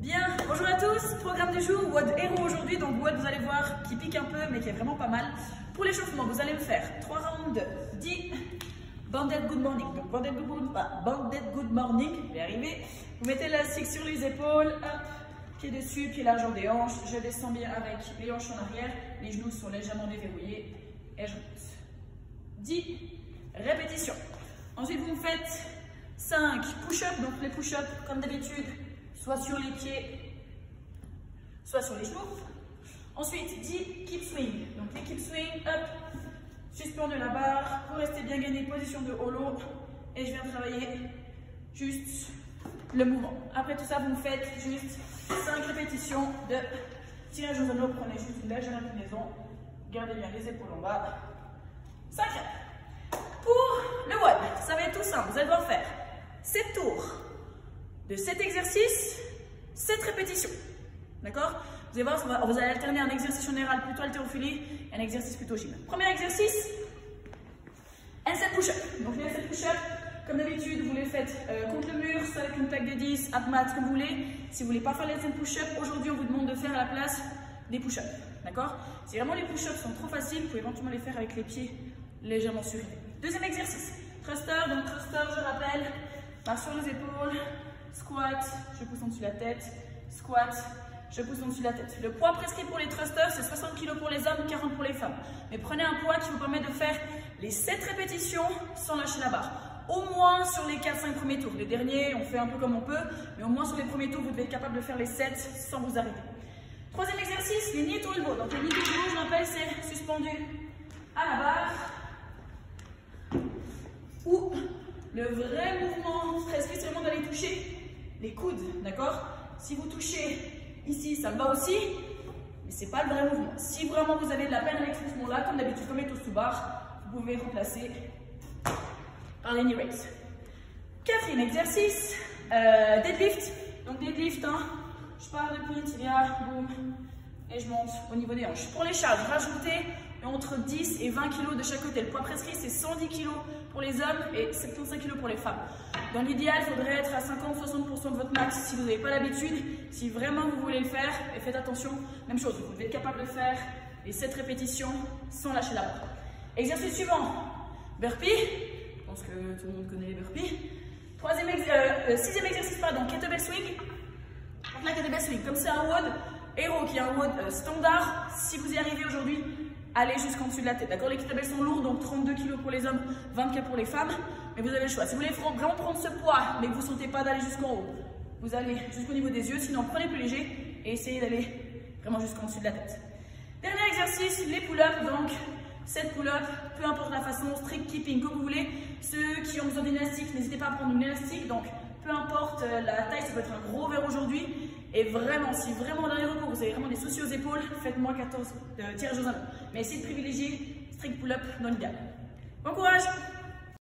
Bien, bonjour à tous, programme du jour, WOD Hero aujourd'hui, donc WOD vous allez voir qui pique un peu mais qui est vraiment pas mal. Pour l'échauffement, vous allez me faire 3 rounds de 10 Banded Good Morning. Donc Banded Good Morning, je vais y arriver. Vous mettez l'élastique sur les épaules, hop, pied dessus, pied largeur des hanches. Je descends bien avec les hanches en arrière, les genoux sont légèrement déverrouillés et je monte. 10 répétitions. Ensuite vous me faites 5 push-ups, donc les push-ups comme d'habitude, soit sur les pieds, soit sur les genoux. Ensuite, 10 keep swing. Donc les keep swing, hop, suspendu la barre pour rester bien gagné, position de holo. Et je viens travailler juste le mouvement. Après tout ça, vous me faites juste 5 répétitions de tirage au anneau. Prenez juste une légère inclinaison. Gardez bien les épaules en bas. 5 reps. Pour le WOD, ça va être tout simple. Vous allez devoir faire 7 tours de 7 exercices, 7 répétitions. D'accord? Vous allez voir, vous allez alterner un exercice général plutôt haltérophilie et un exercice plutôt gym. Premier exercice, un set push-up. Donc les 7 push-up, comme d'habitude, vous les faites contre le mur, soit avec une plaque de 10, ab mat, comme vous voulez. Si vous ne voulez pas faire les 7 push-up, aujourd'hui on vous demande de faire à la place des push-up. D'accord? Si vraiment les push-ups sont trop faciles, vous pouvez éventuellement les faire avec les pieds légèrement surélevés. Deuxième exercice, thruster. Donc thruster, je rappelle, barre sur les épaules. Squat, je pousse en dessus la tête. Squat, je pousse en dessus la tête. Le poids prescrit pour les thrusters, c'est 60 kg pour les hommes, 40 pour les femmes. Mais prenez un poids qui vous permet de faire les 7 répétitions sans lâcher la barre. Au moins sur les 4-5 premiers tours. Les derniers, on fait un peu comme on peut, mais au moins sur les premiers tours, vous devez être capable de faire les 7 sans vous arrêter. Troisième exercice, les knee to elbow. Donc les knee to elbow, je rappelle, c'est suspendu à la barre. Ou le vrai mouvement prescrit, c'est vraiment d'aller toucher les coudes, d'accord? Si vous touchez ici, ça me va aussi, mais ce n'est pas le vrai mouvement. Si vraiment vous avez de la peine avec ce mouvement-là, comme d'habitude, comme les toes to bar, vous pouvez remplacer par les knee raise. Quatrième exercice, deadlift. Donc deadlift, hein, je pars depuis tibia, boum, et je monte au niveau des hanches. Pour les charges, rajoutez entre 10 et 20 kg de chaque côté. Le poids prescrit, c'est 110 kg pour les hommes et 75 kg pour les femmes. Dans l'idéal, il faudrait être à 50-60% de votre max si vous n'avez pas l'habitude. Si vraiment vous voulez le faire, et faites attention, même chose, vous devez être capable de faire les 7 répétitions sans lâcher la barre. Exercice suivant, burpee. Je pense que tout le monde connaît les burpees. Sixième exercice, pardon, kettlebell swing. Donc là, kettlebell swing, comme c'est un WOD Hero qui est un WOD standard, si vous y arrivez aujourd'hui, allez jusqu'en dessous de la tête. D'accord? Les kettlebells sont lourds, donc 32 kg pour les hommes, 24 pour les femmes. Mais vous avez le choix. Si vous voulez vraiment prendre ce poids, mais que vous ne sentez pas d'aller jusqu'en haut, vous allez jusqu'au niveau des yeux. Sinon, prenez plus léger et essayez d'aller vraiment jusqu'en dessous de la tête. Dernier exercice, les pull-ups. Donc, 7 pull-ups, peu importe la façon, strict keeping, comme vous voulez. Ceux qui ont besoin d'élastique, n'hésitez pas à prendre une élastique. Donc, peu importe la taille, ça peut être un gros verre aujourd'hui. Et vraiment, si vraiment dans les recours, vous avez vraiment des soucis aux épaules, faites-moi 14 tirages aux anneaux. Mais essayez de privilégier strict pull-up dans l'idéal. Bon courage!